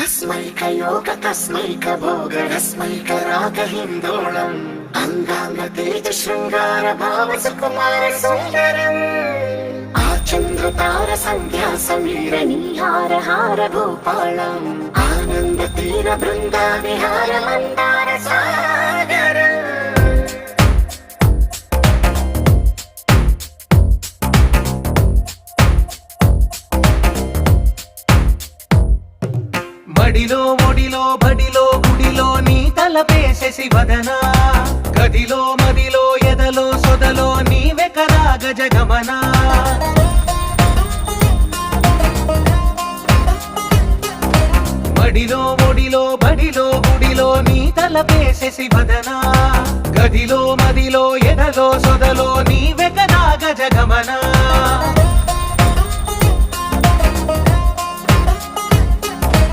अस्मैकयोग तस्मैक भोग रस्मैक राग हिन्दोळम् अंगांग तेज शृंगार भाव सुकुमार सुंदरम् आचंद्र तार संध्या समीर नीहार हार भूपालम् आनंद तीर बृंदा विहार मंदार सागर మడిలో ఒడిలో బడిలో గుడిలో నీ తలపేసేసి వదనా గదిలో మదిలో ఎదలో సొదలో నీవే కదా గజగమనా మడిలో ఒడిలో బడిలో గుడిలో నీ తలపేసేసి వదనా గదిలో మదిలో ఎదలో సొదలో నీవే కదా గజగమనా